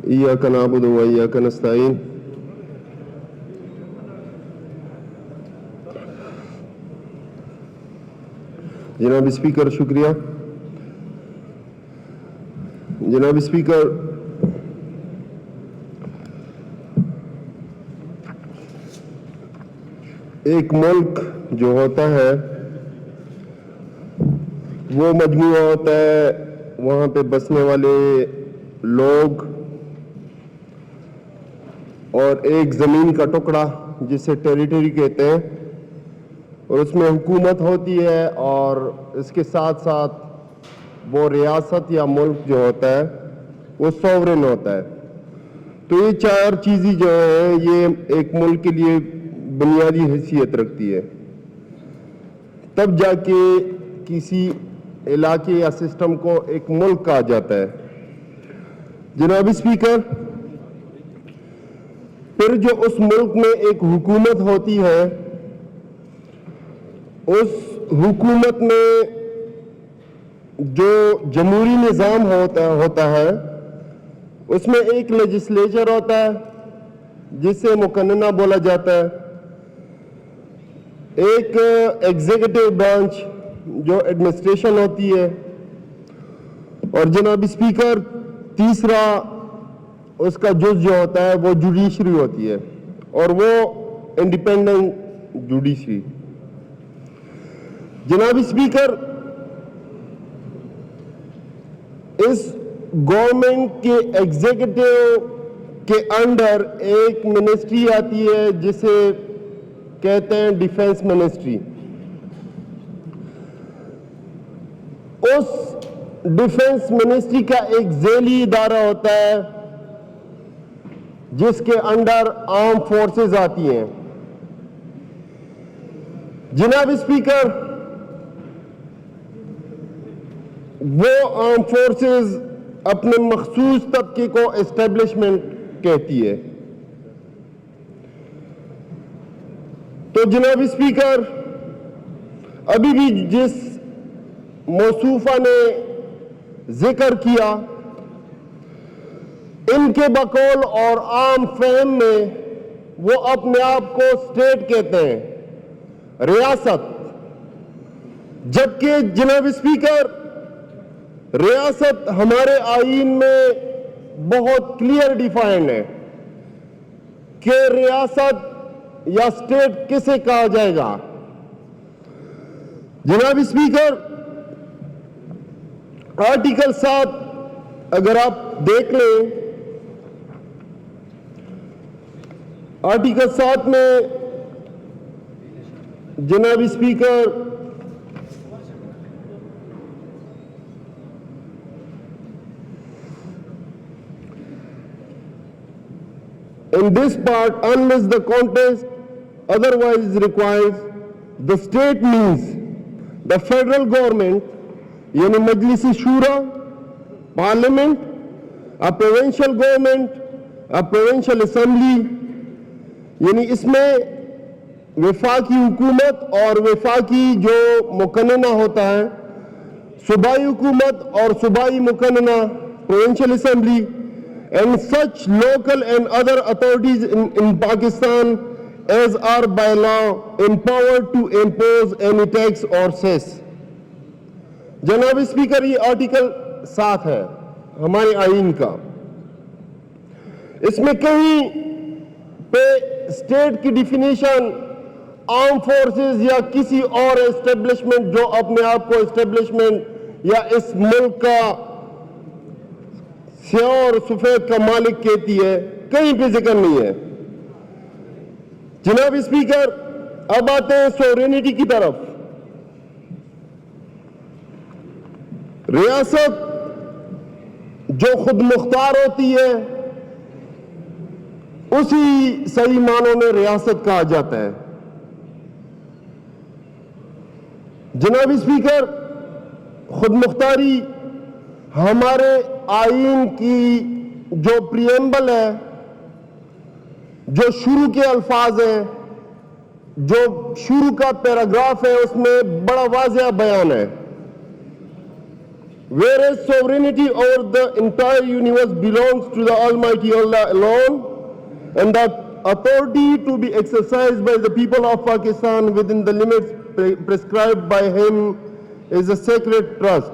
إياك نعبد وإياك نستعين جناب اسپیکر شکریہ. جناب اسپیکر ایک ملک جو ہوتا ہے وہ مجموعہ ہوتا ہے وہاں پہ بسنے والے لوگ اور ایک زمین کا ٹکڑا جسے ٹیریٹری کہتے ہیں اور اس میں حکومت ہوتی ہے اور اس کے ساتھ ساتھ وہ ریاست یا ملک جو ہوتا ہے وہ سوورن ہوتا ہے. تو یہ چار چیزیں جو ہیں یہ ایک ملک کے لیے بنیادی حیثیت رکھتی ہے. تب جا کے کسی علاقے یا سسٹم کو ایک ملک کہا جاتا ہے. جناب اسپیکر پھر جو اس ملک میں ایک حکومت ہوتی ہے اس حکومت میں جو جمہوری نظام ہوتا ہے اس میں ایک لیجسلیچر ہوتا ہے جسے مقننہ بولا جاتا ہے, ایک ایگزیکٹو برانچ جو ایڈمنسٹریشن ہوتی ہے, اور جناب اسپیکر تیسرا اس کا جز جو ہوتا ہے وہ جوڈیشری ہوتی ہے اور وہ انڈیپینڈنٹ جوڈیشری. جناب اسپیکر اس گورنمنٹ کے ایگزیکٹو کے انڈر ایک منسٹری آتی ہے جسے کہتے ہیں ڈیفنس منسٹری. اس ڈیفنس منسٹری کا ایک ذیلی ادارہ ہوتا ہے جس کے انڈر آرم فورسز آتی ہیں. جناب اسپیکر وہ آرم فورسز اپنے مخصوص طبقے کو اسٹیبلشمنٹ کہتی ہے. تو جناب اسپیکر ابھی بھی جس موصوفہ نے ذکر کیا ان کے بقول اور عام فہم میں وہ اپنے آپ کو اسٹیٹ کہتے ہیں, ریاست, جبکہ جناب اسپیکر ریاست ہمارے آئین میں بہت کلیئر ڈیفائنڈ ہے کہ ریاست یا اسٹیٹ کسے کہا جائے گا. جناب اسپیکر آرٹیکل 7 اگر آپ دیکھ لیں, آرٹیکل 7 میں جناب speaker in this part, unless the context otherwise requires, the state means the federal government, yani Majlis Shura, Parliament, a provincial government, a provincial assembly, یعنی اس میں وفاقی حکومت اور وفاقی جو مقننہ ہوتا ہے, صوبائی حکومت اور صوبائی مقننہ provincial assembly, and such local and other authorities in Pakistan as are by law empowered to impose any tax or cess. جناب اسپیکر یہ آرٹیکل 7 ہے ہمارے آئین کا. اس میں کہیں پہ اسٹیٹ کی ڈیفینیشن آرم فورسز یا کسی اور اسٹیبلشمنٹ جو اپنے آپ کو اسٹیبلشمنٹ یا اس ملک کا سیاہ اور سفید کا مالک کہتی ہے, کہیں پہ ذکر نہیں ہے. جناب اسپیکر اب آتے ہیں سورینٹی کی طرف. ریاست جو خود مختار ہوتی ہے اسی صحیح معنوں میں ریاست کہا جاتا ہے. جناب اسپیکر خود مختاری ہمارے آئین کی جو پریمبل ہے, جو شروع کے الفاظ ہیں, جو شروع کا پیراگراف ہے اس میں بڑا واضح بیان ہے. whereas sovereignty over the entire universe belongs to the Almighty Allah alone, and that authority to be exercised by the people of Pakistan within the limits prescribed by him is a sacred trust.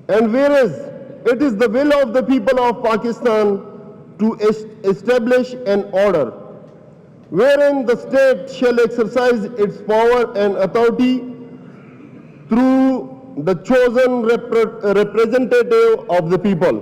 And whereas it is the will of the people of Pakistan to establish an order wherein the state shall exercise its power and authority through the chosen representative of the people.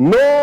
9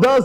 10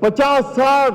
50-60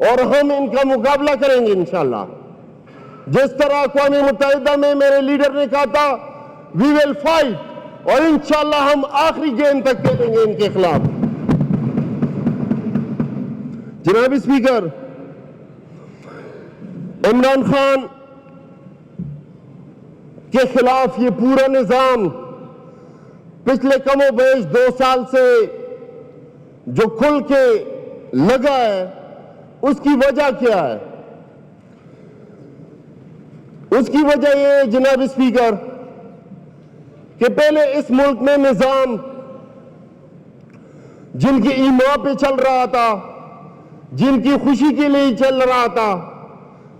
اور ہم ان کا مقابلہ کریں گے انشاءاللہ. جس طرح اقوام متحدہ میں میرے لیڈر نے کہا تھا وی ول فائٹ, اور انشاءاللہ ہم آخری گیند تک کھیلیں گے ان کے خلاف. جناب اسپیکر, عمران خان کے خلاف یہ پورا نظام پچھلے کم و بیش 2 سال سے جو کھل کے لگا ہے, اس کی وجہ کیا ہے؟ اس کی وجہ یہ ہے جناب اسپیکر کہ پہلے اس ملک میں نظام جن کی ایما پہ چل رہا تھا, جن کی خوشی کے لیے چل رہا تھا,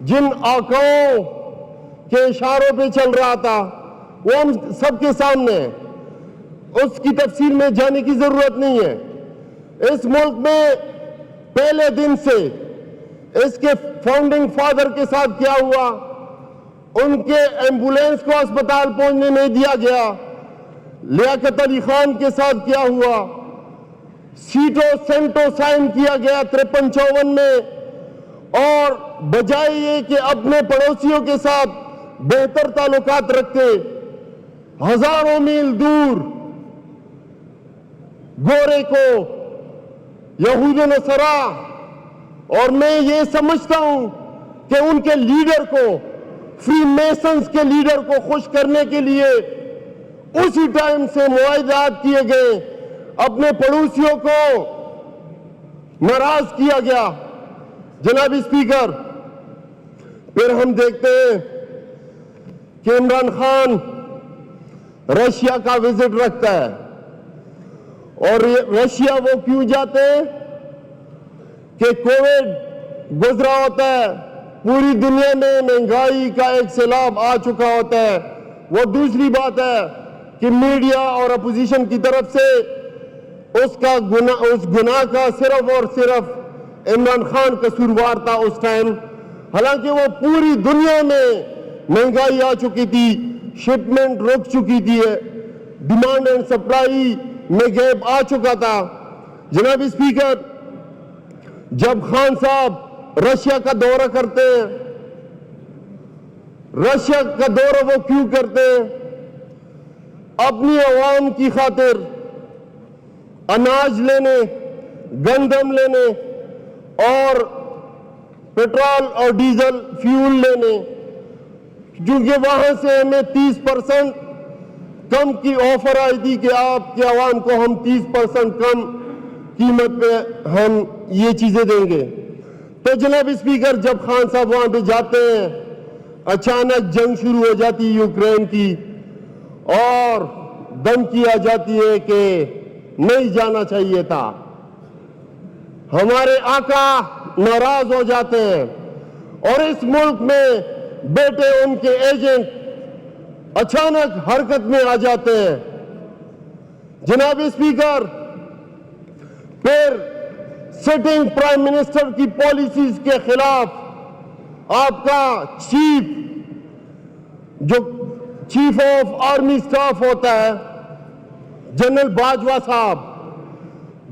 جن آقاؤں کے اشاروں پہ چل رہا تھا, وہ ہم سب کے سامنے ہے. اس کی تفصیل میں جانے کی ضرورت نہیں ہے. اس ملک میں پہلے دن سے اس کے فاؤنڈنگ فادر کے ساتھ کیا ہوا, ان کے ایمبولینس کو اسپتال پہنچنے نہیں دیا گیا. لیاقت علی خان کے ساتھ کیا ہوا, سیٹو سینٹو سائن کیا گیا 53-54 میں, اور بجائے یہ کہ اپنے پڑوسیوں کے ساتھ بہتر تعلقات رکھتے, ہزاروں میل دور گورے کو یہود و نصارا, اور میں یہ سمجھتا ہوں کہ ان کے لیڈر کو, فری میسنز کے لیڈر کو خوش کرنے کے لیے اسی ٹائم سے معاہدات کیے گئے, اپنے پڑوسیوں کو ناراض کیا گیا. جناب اسپیکر, پھر ہم دیکھتے ہیں کہ عمران خان رشیا کا وزٹ رکھتا ہے, اور رشیا وہ کیوں جاتے ہیں کہ کووڈ گزرا ہوتا ہے, پوری دنیا میں مہنگائی کا ایک سیلاب آ چکا ہوتا ہے. وہ دوسری بات ہے کہ میڈیا اور اپوزیشن کی طرف سے اس گناہ کا صرف اور صرف عمران خان قصوروار تھا اس ٹائم, حالانکہ وہ پوری دنیا میں مہنگائی آ چکی تھی, شپمنٹ رک چکی تھی, ڈیمانڈ اینڈ سپلائی میں گیپ آ چکا تھا. جناب اسپیکر, جب خان صاحب رشیا کا دورہ کرتے ہیں, رشیا کا دورہ وہ کیوں کرتے ہیں؟ اپنی عوام کی خاطر اناج لینے, گندم لینے اور پیٹرول اور ڈیزل فیول لینے, کیونکہ وہاں سے ہمیں 30% کم کی آفر آئی تھی کہ آپ کے عوام کو ہم 30% کم قیمت پہ ہم یہ چیزیں دیں گے. تو جناب اسپیکر, جب خان صاحب وہاں پہ جاتے ہیں, اچانک جنگ شروع ہو جاتی ہے یوکرین کی, اور دھمکی آ جاتی ہے کہ نہیں جانا چاہیے تھا. ہمارے آقا ناراض ہو جاتے ہیں, اور اس ملک میں بیٹے ان کے ایجنٹ اچانک حرکت میں آ جاتے ہیں. جناب اسپیکر, پھر سٹنگ پرائم منسٹر کی پالیسیز کے خلاف آپ کا جو چیف آف آرمی سٹاف ہوتا ہے جنرل باجوہ صاحب,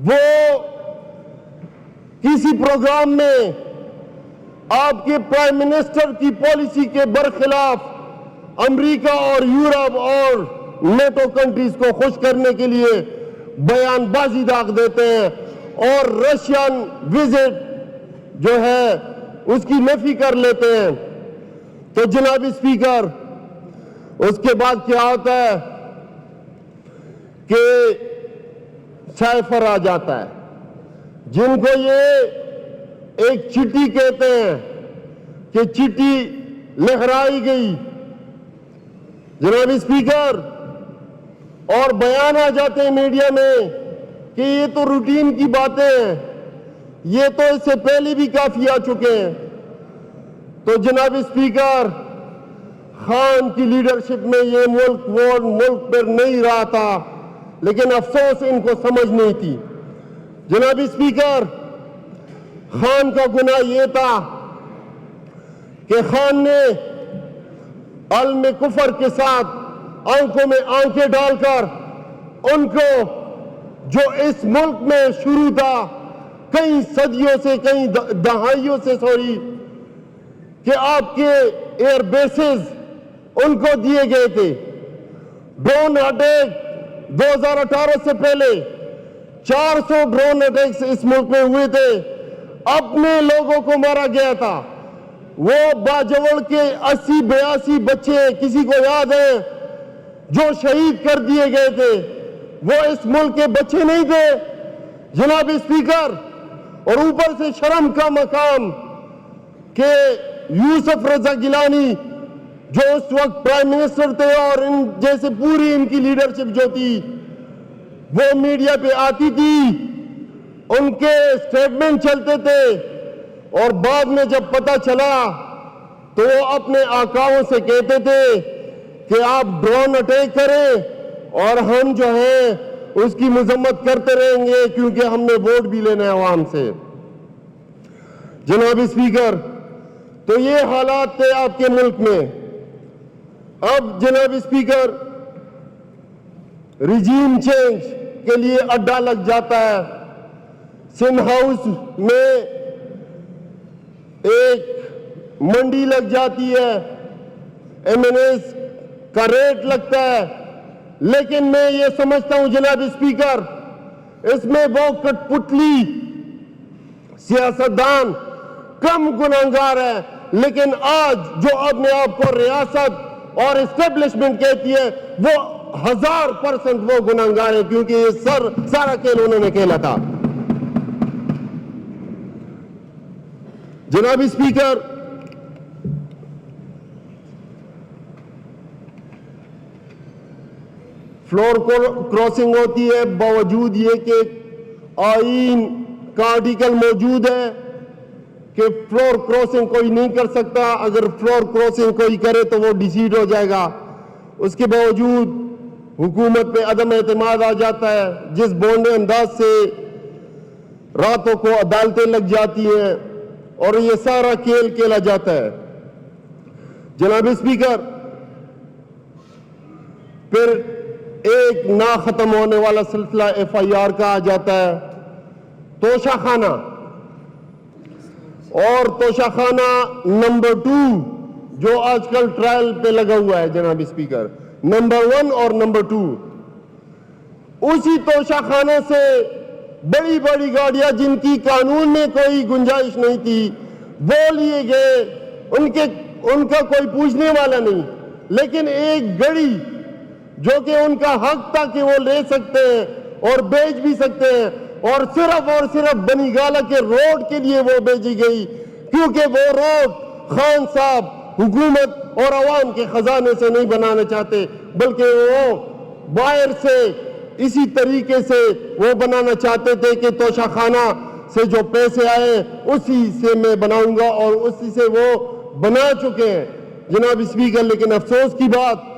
وہ کسی پروگرام میں آپ کے پرائم منسٹر کی پالیسی کے برخلاف امریکہ اور یورپ اور نیٹو کنٹریز کو خوش کرنے کے لیے بیان بازی داغ دیتے ہیں, اور رشین وزٹ جو ہے اس کی نفی کر لیتے ہیں. تو جناب اسپیکر, اس کے بعد کیا ہوتا ہے کہ سائفر آ جاتا ہے, جن کو یہ ایک چٹھی کہتے ہیں کہ چٹھی لہرائی گئی. جناب اسپیکر, اور بیان آ جاتے ہیں میڈیا میں کہ یہ تو روٹین کی باتیں ہیں, یہ تو اس سے پہلے بھی کافی آ چکے ہیں. تو جناب اسپیکر, خان کی لیڈرشپ میں یہ ملک پر نہیں رہا تھا, لیکن افسوس ان کو سمجھ نہیں تھی. جناب اسپیکر, خان کا گناہ یہ تھا کہ خان نے عالم کفر کے ساتھ آنکھوں میں آنکھیں ڈال کر ان کو جو اس ملک میں شروع تھا کئی صدیوں سے, کئی دہائیوں سے کہ آپ کے ایئر بیسز ان کو دیے گئے تھے. ڈرون اٹیک 2018 سے پہلے 400 ڈرون اٹیکس اس ملک میں ہوئے تھے, اپنے لوگوں کو مارا گیا تھا. وہ باجوڑ کے 80-82 بچے کسی کو یاد ہے جو شہید کر دیے گئے تھے, وہ اس ملک کے بچے نہیں تھے جناب اسپیکر. اور اوپر سے شرم کا مقام کہ یوسف رضا گیلانی جو اس وقت پرائم منسٹر تھے اور ان جیسے پوری ان کی لیڈرشپ جو تھی وہ میڈیا پہ آتی تھی, ان کے سٹیٹمنٹ چلتے تھے, اور بعد میں جب پتہ چلا تو وہ اپنے آقاؤں سے کہتے تھے کہ آپ ڈرون اٹیک کریں اور ہم جو ہیں اس کی مذمت کرتے رہیں گے کیونکہ ہم نے ووٹ بھی لینا ہے عوام سے. جناب اسپیکر, تو یہ حالات تھے آپ کے ملک میں. اب جناب اسپیکر ریجیم چینج کے لیے اڈا لگ جاتا ہے. سندھ ہاؤس میں ایک منڈی لگ جاتی ہے, M&As کا ریٹ لگتا ہے, لیکن میں یہ سمجھتا ہوں جناب اسپیکر اس میں وہ کٹ پتلی سیاستدان کم گناہگار ہے, لیکن آج جو اپنے آپ کو ریاست اور اسٹیبلشمنٹ کہتی ہے وہ 1000% وہ گناہگار ہے, کیونکہ یہ سارا کھیل انہوں نے کھیلا تھا. جناب اسپیکر فلور کراسنگ ہوتی ہے باوجود یہ کہ آئین کا آرٹیکل موجود ہے کہ فلور کراسنگ کوئی نہیں کر سکتا, اگر فلور کراسنگ کوئی کرے تو وہ ڈیسیڈ ہو جائے گا. اس کے باوجود حکومت پہ عدم اعتماد آ جاتا ہے, جس بونڈے انداز سے راتوں کو عدالتیں لگ جاتی ہیں اور یہ سارا کھیل کھیلا جاتا ہے. جناب اسپیکر پھر ایک نہ ختم ہونے والا سلسلہ FIR کا آ جاتا ہے, توشہ خانہ. اور توشہ خانہ نمبر 2 جو آج کل ٹرائل پہ لگا ہوا ہے جناب اسپیکر, نمبر 1 اور نمبر 2, اسی توشہ خانہ سے بڑی بڑی گاڑیاں جن کی قانون میں کوئی گنجائش نہیں تھی وہ لیے گئے, ان کا کوئی پوچھنے والا نہیں, لیکن ایک گڑی جو کہ ان کا حق تھا کہ وہ لے سکتے ہیں اور بیچ بھی سکتے ہیں, اور صرف بنی گالہ کے روڈ کے لیے وہ بیچی گئی, کیونکہ وہ روڈ خان صاحب حکومت اور عوام کے خزانے سے نہیں بنانا چاہتے, بلکہ وہ باہر سے اسی طریقے سے وہ بنانا چاہتے تھے کہ توشہ خانہ سے جو پیسے آئے اسی سے میں بناؤں گا, اور اسی سے وہ بنا چکے ہیں جناب اسپیکر. لیکن افسوس کی بات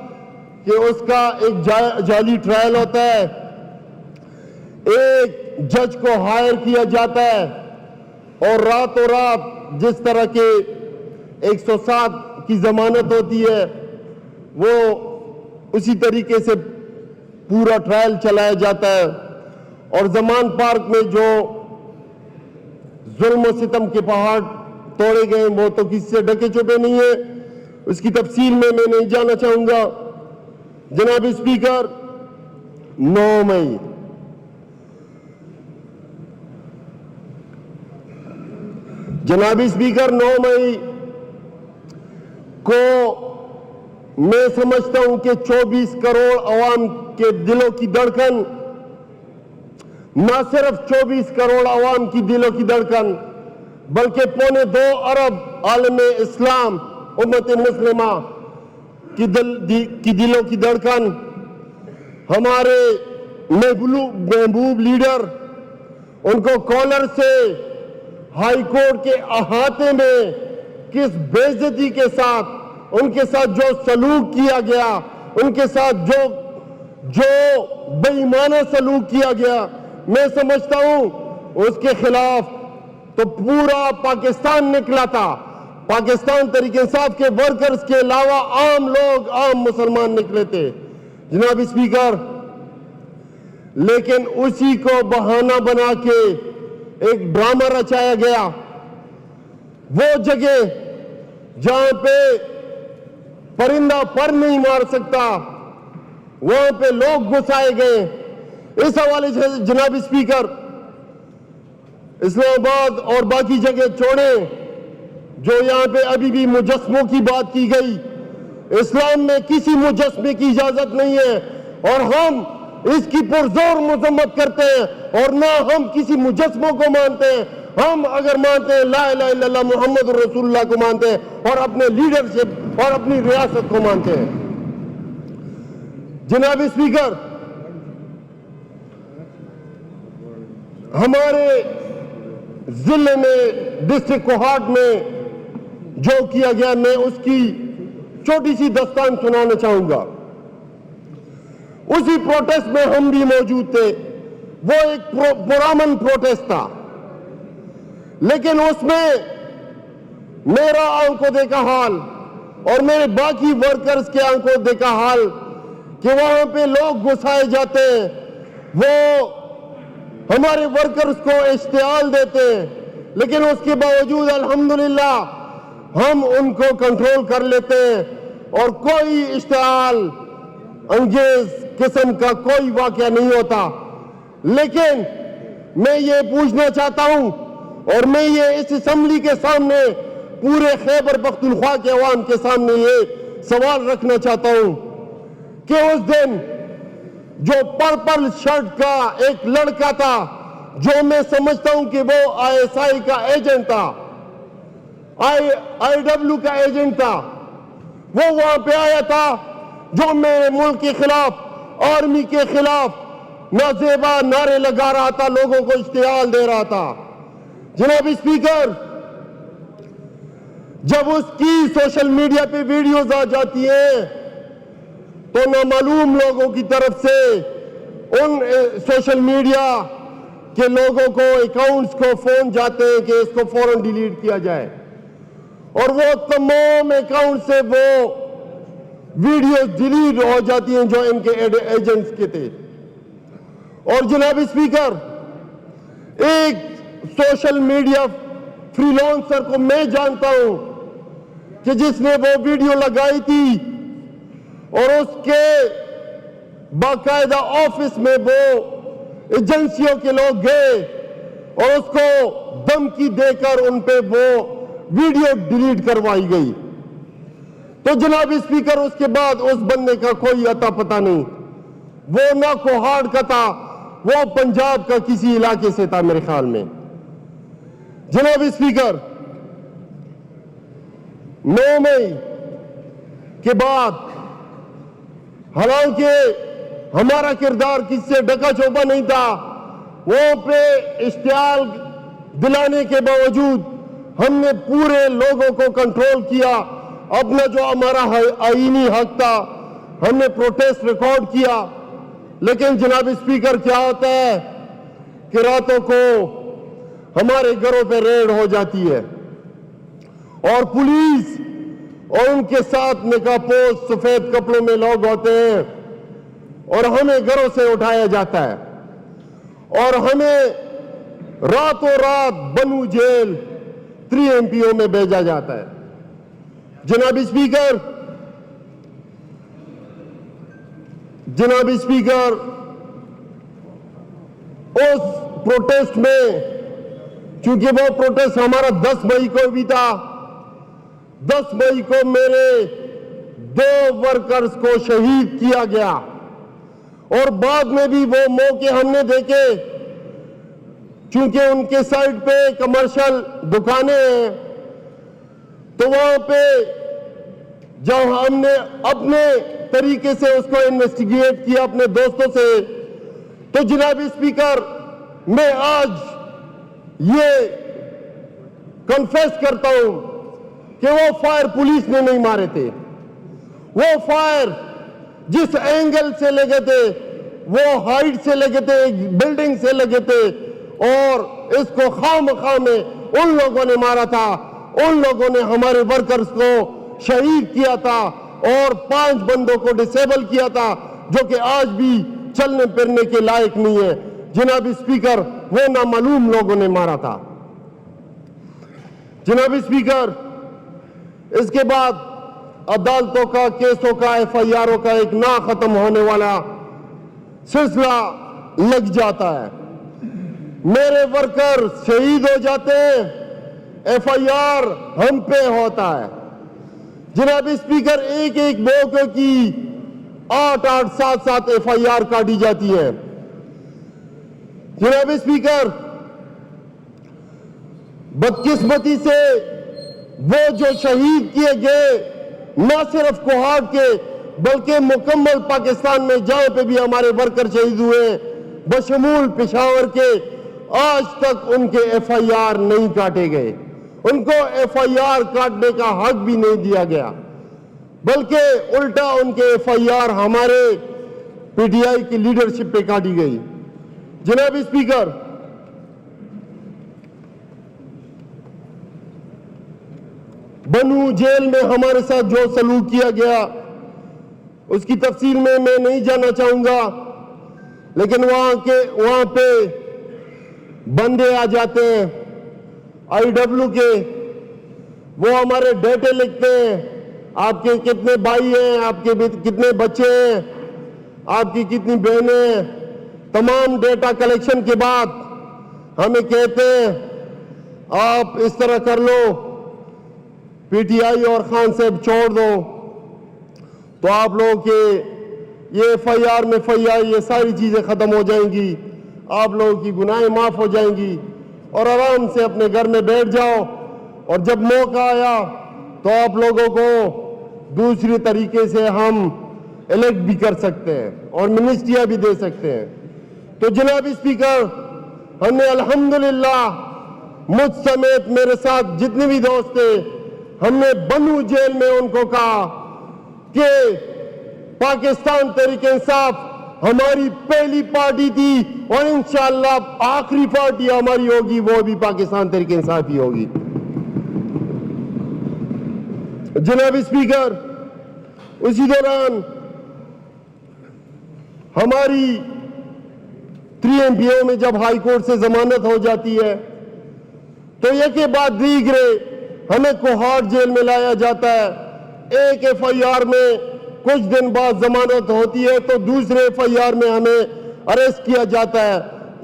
کہ اس کا ایک جعلی ٹرائل ہوتا ہے, ایک جج کو ہائر کیا جاتا ہے اور راتوں رات جس طرح کے 107 کی ضمانت ہوتی ہے وہ اسی طریقے سے پورا ٹرائل چلایا جاتا ہے. اور زمان پارک میں جو ظلم و ستم کے پہاڑ توڑے گئے وہ تو کسی سے ڈھکے چھپے نہیں ہے, اس کی تفصیل میں نہیں جانا چاہوں گا. جناب اسپیکر 9 مئی جناب اسپیکر 9 مئی کو میں سمجھتا ہوں کہ 24 کروڑ عوام کے دلوں کی دھڑکن, نہ صرف 24 کروڑ عوام کی دلوں کی دھڑکن بلکہ 2.25 ارب عالم اسلام امت مسلمہ کی دلوں کی دھڑکن, ہمارے محبوب لیڈر, ان کو کالر سے ہائی کورٹ کے احاطے میں کس بے-عزتی کے ساتھ ان کے ساتھ جو سلوک کیا گیا, ان کے ساتھ جو بے ایمانہ سلوک کیا گیا, میں سمجھتا ہوں اس کے خلاف تو پورا پاکستان نکلا تھا. پاکستان تحریک انصاف کے ورکرز کے علاوہ عام لوگ, عام مسلمان نکلے تھے جناب اسپیکر. لیکن اسی کو بہانہ بنا کے ایک ڈرامہ رچایا گیا. وہ جگہ جہاں پہ پرندہ پر نہیں مار سکتا وہاں پہ لوگ گھسائے گئے. اس حوالے سے جناب اسپیکر اسلام آباد اور باقی جگہ چھوڑیں جو یہاں پہ ابھی بھی مجسموں کی بات کی گئی. اسلام میں کسی مجسمے کی اجازت نہیں ہے اور ہم اس کی پرزور مذمت کرتے ہیں اور نہ ہم کسی مجسموں کو مانتے ہیں. ہم اگر مانتے ہیں لا الہ الا اللہ محمد رسول اللہ کو مانتے ہیں اور اپنے لیڈرشپ اور اپنی ریاست کو مانتے ہیں. جناب اسپیکر ہمارے ضلع میں ڈسٹرکٹ کوہاٹ میں جو کیا گیا میں اس کی چھوٹی سی داستان سنانا چاہوں گا. اسی پروٹیسٹ میں ہم بھی موجود تھے. وہ ایک پرامن پروٹیسٹ تھا لیکن اس میں میرا آنکھوں دیکھا حال اور میرے باقی ورکرز کے آنکھوں دیکھا حال کہ وہاں پہ لوگ گھسائے جاتے ہیں. وہ ہمارے ورکرز کو اشتعال دیتے ہیں لیکن اس کے باوجود الحمدللہ ہم ان کو کنٹرول کر لیتے ہیں اور کوئی اشتعال انگیز قسم کا کوئی واقعہ نہیں ہوتا. لیکن میں یہ پوچھنا چاہتا ہوں اور میں یہ اس اسمبلی کے سامنے پورے خیبر پختونخوا کے عوام کے سامنے یہ سوال رکھنا چاہتا ہوں کہ اس دن جو پرپل شرٹ کا ایک لڑکا تھا جو میں سمجھتا ہوں کہ وہ ISI کا ایجنٹ تھا, IW کا ایجنٹ تھا, وہ وہاں پہ آیا تھا جو میرے ملک کے خلاف آرمی کے خلاف نازیبا نعرے لگا رہا تھا, لوگوں کو اشتعال دے رہا تھا. جناب اسپیکر جب اس کی سوشل میڈیا پہ ویڈیوز آ جاتی ہیں تو نامعلوم لوگوں کی طرف سے ان سوشل میڈیا کے لوگوں کو اکاؤنٹس کو فون جاتے ہیں کہ اس کو فوراً ڈیلیٹ کیا جائے اور وہ تمام اکاؤنٹ سے وہ ویڈیوز ڈیلیٹ ہو جاتی ہیں جو ان کے ایجنٹس کے تھے. اور جناب اسپیکر ایک سوشل میڈیا فری لانسر کو میں جانتا ہوں کہ جس نے وہ ویڈیو لگائی تھی اور اس کے باقاعدہ آفس میں وہ ایجنسیوں کے لوگ گئے اور اس کو دھمکی دے کر ان پہ وہ ویڈیو ڈیلیٹ کروائی گئی. تو جناب اسپیکر اس کے بعد اس بندے کا کوئی اتا پتہ نہیں. وہ نہ کوہاٹ کا تھا, وہ پنجاب کا کسی علاقے سے تھا میرے خیال میں. جناب اسپیکر 9 مئی کے بعد حالانکہ ہمارا کردار کس سے ڈکا چوبا نہیں تھا, وہاں پہ اشتعال دلانے کے باوجود ہم نے پورے لوگوں کو کنٹرول کیا. اپنا جو ہمارا آئینی حق تھا ہم نے پروٹیسٹ ریکارڈ کیا. لیکن جناب اسپیکر کیا ہوتا ہے کہ راتوں کو ہمارے گھروں پہ ریڈ ہو جاتی ہے اور پولیس اور ان کے ساتھ نقاب پوش سفید کپڑوں میں لوگ ہوتے ہیں اور ہمیں گھروں سے اٹھایا جاتا ہے اور ہمیں راتوں رات بنو جیل 3 MPO میں بھیجا جاتا ہے. جناب اسپیکر اس پروٹیسٹ میں چونکہ وہ پروٹیسٹ ہمارا 10 مئی کو بھی تھا, 10 مئی کو میرے 2 ورکرز کو شہید کیا گیا اور بعد میں بھی وہ موقع ہم نے دیکھے چونکہ ان کے سائڈ پہ کمرشل دکانیں ہیں تو وہاں پہ جب ہم نے اپنے طریقے سے اس کو انویسٹیگیٹ کیا اپنے دوستوں سے تو جناب اسپیکر میں آج یہ کنفیس کرتا ہوں کہ وہ فائر پولیس نے نہیں مارے تھے. وہ فائر جس اینگل سے لگے تھے وہ ہائٹ سے لگے تھے, ایک بلڈنگ سے لگے تھے اور اس کو خواہ مخواہ میں ان لوگوں نے مارا تھا. ان لوگوں نے ہمارے ورکرز کو شہید کیا تھا اور 5 بندوں کو ڈسیبل کیا تھا جو کہ آج بھی چلنے پھرنے کے لائق نہیں ہے. جناب اسپیکر وہ نامعلوم لوگوں نے مارا تھا۔ جناب اسپیکر، اس کے بعد عدالتوں کا، کیسوں کا، ایف آئی آروں کا ایک نہ ختم ہونے والا سلسلہ لگ جاتا ہے۔ میرے ورکر شہید ہو جاتے ہیں، ایف آئی آر ہم پہ ہوتا ہے۔ جناب اسپیکر، ایک ایک موقع کی 8 7 ایف آئی آر کاٹی جاتی ہے۔ جناب اسپیکر، بدقسمتی سے وہ جو شہید کیے گئے نہ صرف کوہاٹ کے بلکہ مکمل پاکستان میں جہاں پہ بھی ہمارے ورکر شہید ہوئے بشمول پشاور کے، آج تک ان کے ایف آئی آر نہیں کاٹے گئے، ان کو ایف آئی آر کاٹنے کا حق بھی نہیں دیا گیا، بلکہ الٹا ان کے ایف آئی آر ہمارے پی ٹی آئی کی لیڈرشپ پہ کاٹی گئی۔ جناب اسپیکر، بنو جیل میں ہمارے ساتھ جو سلوک کیا گیا اس کی تفصیل میں نہیں جانا چاہوں گا، لیکن وہاں پہ بندے آ جاتے ہیں آئی ڈبلیو کے، وہ ہمارے ڈیٹے لکھتے ہیں، آپ کے کتنے بھائی ہیں، آپ کے کتنے بچے ہیں، آپ کی کتنی بہنیں ہیں، تمام ڈیٹا کلیکشن کے بعد ہمیں کہتے ہیں آپ اس طرح کر لو، پی ٹی آئی اور خان صاحب چھوڑ دو، تو آپ لوگوں کے یہ ایف آئی آر میں یہ ساری چیزیں ختم ہو جائیں گی، آپ لوگوں کی گناہیں معاف ہو جائیں گی اور آرام سے اپنے گھر میں بیٹھ جاؤ، اور جب موقع آیا تو آپ لوگوں کو دوسری طریقے سے ہم الیکٹ بھی کر سکتے ہیں اور منسٹریاں بھی دے سکتے ہیں۔ تو جناب اسپیکر، ہم نے الحمدللہ مجھ سمیت میرے ساتھ جتنے بھی دوست تھے، ہم نے بنو جیل میں ان کو کہا کہ پاکستان تحریک انصاف ہماری پہلی پارٹی تھی اور انشاءاللہ آخری پارٹی ہماری ہوگی وہ بھی پاکستان تحریک انصاف ہی ہوگی۔ جناب اسپیکر، اسی دوران ہماری 3 MPO میں جب ہائی کورٹ سے ضمانت ہو جاتی ہے تو یہ کے بعد دیگرے ہمیں کوہاٹ جیل میں لایا جاتا ہے، ایک ایف آئی آر میں کچھ دن بعد ضمانت ہوتی ہے تو دوسرے ایف آئی آر میں ہمیں اریسٹ کیا جاتا ہے،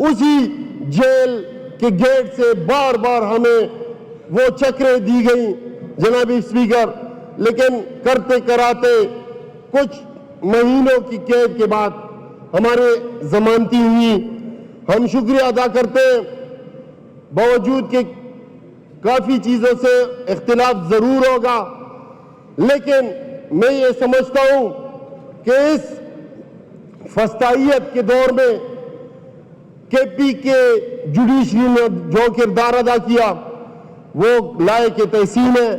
اسی جیل کے گیٹ سے بار بار ہمیں وہ چکریں دی گئیں جناب اسپیکر، لیکن کرتے کراتے کچھ مہینوں کی قید کے بعد ہمارے ضمانتی ہوئی۔ ہم شکریہ ادا کرتے ہیں، باوجود کہ کافی چیزوں سے اختلاف ضرور ہوگا، لیکن میں یہ سمجھتا ہوں کہ اس فسطائیت کے دور میں کے پی کے جوڈیشری نے جو کردار ادا کیا وہ لائق تحسین ہے۔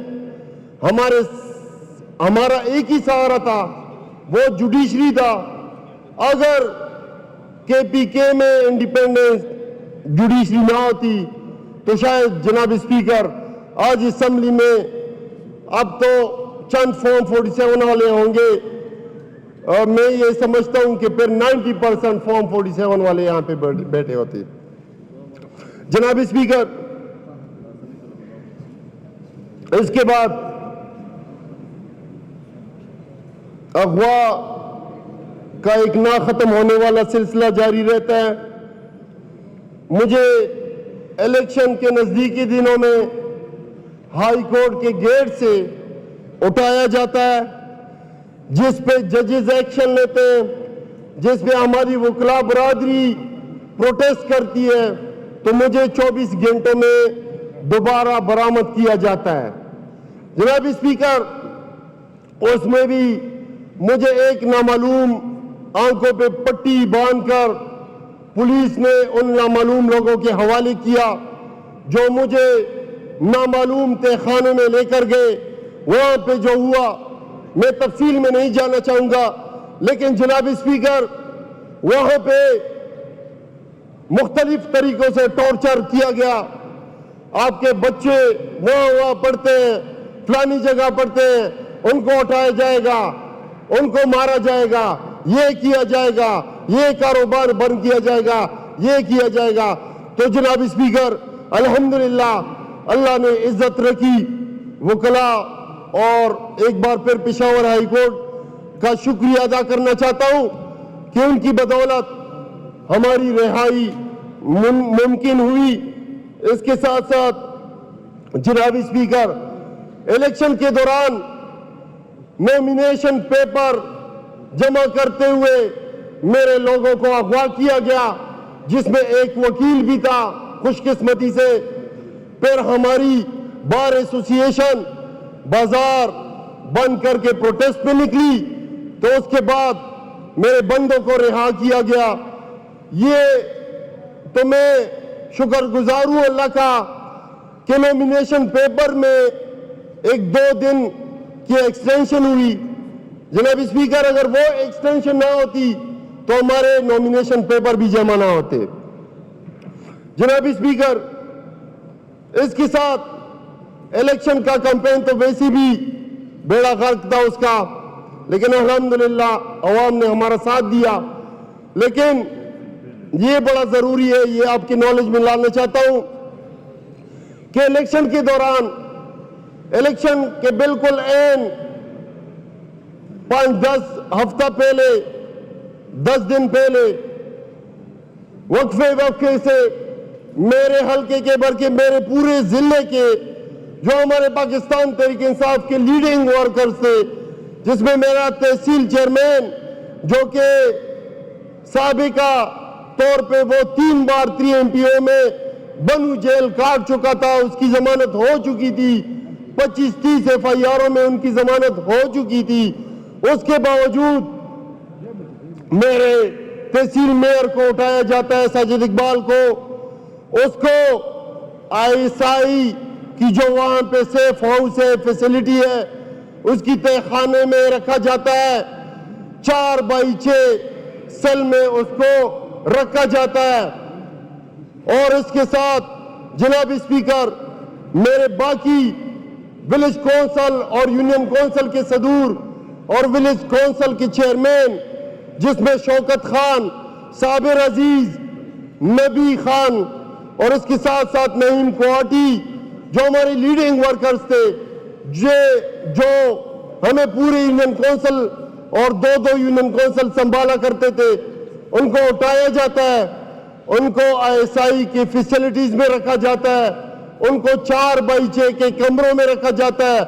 ہمارا ایک ہی سہارا تھا، وہ جوڈیشری تھا۔ اگر کے پی کے میں انڈیپینڈنس جوڈیشری نہ ہوتی تو شاید جناب اسپیکر آج اسمبلی میں اب تو چند فارم 47 والے ہوں گے، اور میں یہ سمجھتا ہوں کہ پھر 90% فارم 47 والے یہاں پہ بیٹھے ہوتے۔ جناب اسپیکر، اس کے بعد اغوا کا ایک نہ ختم ہونے والا سلسلہ جاری رہتا ہے۔ مجھے الیکشن کے نزدیکی دنوں میں ہائی کورٹ کے گیٹ سے اٹھایا جاتا ہے، جس پہ ججز ایکشن لیتے ہیں، جس پہ ہماری وکلا برادری پروٹیسٹ کرتی ہے، تو مجھے 24 گھنٹوں میں دوبارہ برآمد کیا جاتا ہے۔ جناب اسپیکر، اس میں بھی مجھے ایک نامعلوم آنکھوں پہ پٹی باندھ کر پولیس نے ان نامعلوم لوگوں کے حوالے کیا جو مجھے نامعلوم تہخانے میں لے کر گئے۔ وہاں پہ جو ہوا میں تفصیل میں نہیں جانا چاہوں گا، لیکن جناب اسپیکر وہاں پہ مختلف طریقوں سے ٹارچر کیا گیا۔ آپ کے بچے وہاں پڑھتے ہیں، فلانی جگہ پڑھتے ہیں، ان کو اٹھایا جائے گا، ان کو مارا جائے گا، یہ کیا جائے گا، یہ کاروبار بند کیا جائے گا، یہ کیا جائے گا۔ تو جناب اسپیکر الحمدللہ اللہ نے عزت رکھی. وکلا اور ایک بار پھر پشاور ہائی کورٹ کا شکریہ ادا کرنا چاہتا ہوں کہ ان کی بدولت ہماری رہائی ممکن ہوئی. اس کے ساتھ ساتھ جناب اسپیکر الیکشن کے دوران نومینیشن پیپر جمع کرتے ہوئے میرے لوگوں کو اغوا کیا گیا، جس میں ایک وکیل بھی تھا خوش قسمتی سے. پھر ہماری بار ایسوسی ایشن بازار بند کر کے پروٹیسٹ پہ نکلی، تو اس کے بعد میرے بندوں کو رہا کیا گیا. یہ تو میں شکر گزار ہوں اللہ کا کہ نومینیشن پیپر میں 1-2 دن کی ایکسٹینشن ہوئی. جناب اسپیکر اگر وہ ایکسٹینشن نہ ہوتی تو ہمارے نومینیشن پیپر بھی جمع نہ ہوتے. جناب اسپیکر اس کے ساتھ الیکشن کا کمپین تو ویسی بھی بیڑا غرق تھا اس کا، لیکن الحمدللہ عوام نے ہمارا ساتھ دیا. لیکن یہ بڑا ضروری ہے، یہ آپ کی نالج میں لانا چاہتا ہوں کہ الیکشن کے دوران، الیکشن کے بالکل عین 5-10 ہفتہ پہلے، 10 دن پہلے وقفے سے میرے حلقے کے بلکہ میرے پورے ضلع کے جو ہمارے پاکستان تحریک انصاف کے لیڈنگ ورکرز تھے، جس میں میرا تحصیل چیئرمین جو کہ سابقہ طور پہ وہ 3 بار 3 MPO میں بنو جیل کاٹ چکا تھا، اس کی ضمانت ہو چکی تھی، 25-30 FIRوں میں ان کی ضمانت ہو چکی تھی. اس کے باوجود میرے تحصیل میئر کو اٹھایا جاتا ہے، ساجد اقبال کو، اس کو ISI کی جو وہاں پہ سیف ہاؤس ہے، فیسیلٹی ہے، اس کی تہ خانے میں رکھا جاتا ہے. 4x6 سیل میں اس کو رکھا جاتا ہے. اور اس کے ساتھ جناب اسپیکر میرے باقی ولیج کونسل اور یونین کونسل کے صدور اور ولیج کونسل کے چیئرمین، جس میں شوکت خان، صابر عزیز، نبی خان اور اس کے ساتھ ساتھ نعیم کوہاٹی، جو ہمارے لیڈنگ ورکرز تھے، جو ہمیں پوری یونین کونسل اور 2 یونین کونسل سنبھالا کرتے تھے، ان کو اٹھایا جاتا ہے، ان کو ISI کی فیسیلٹیز میں رکھا جاتا ہے، ان کو 4x6 کے کمروں میں رکھا جاتا ہے،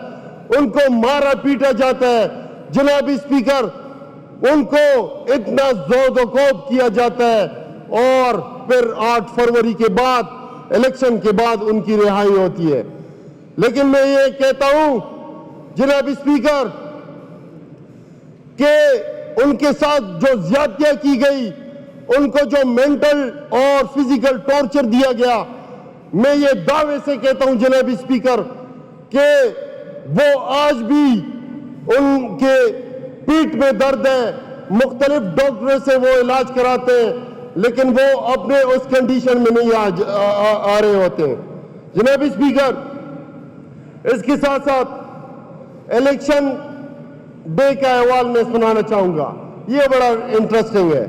ان کو مارا پیٹا جاتا ہے. جناب اسپیکر ان کو اتنا زود و کوب کیا جاتا ہے، اور پھر 8 فروری کے بعد، الیکشن کے بعد ان کی رہائی ہوتی ہے. لیکن میں یہ کہتا ہوں جناب اسپیکر کہ ان کے ساتھ جو زیادتیاں کی گئی، ان کو جو مینٹل اور فزیکل ٹارچر دیا گیا، میں یہ دعوے سے کہتا ہوں جناب اسپیکر کہ وہ آج بھی ان کے پیٹھ میں درد ہے، مختلف ڈاکٹر سے وہ علاج کراتے ہیں، لیکن وہ اپنے اس کنڈیشن میں نہیں آ رہے ہوتے ہیں. جناب اسپیکر اس کے ساتھ ساتھ الیکشن ڈے کا احوال میں سنانا چاہوں گا، یہ بڑا انٹرسٹنگ ہے.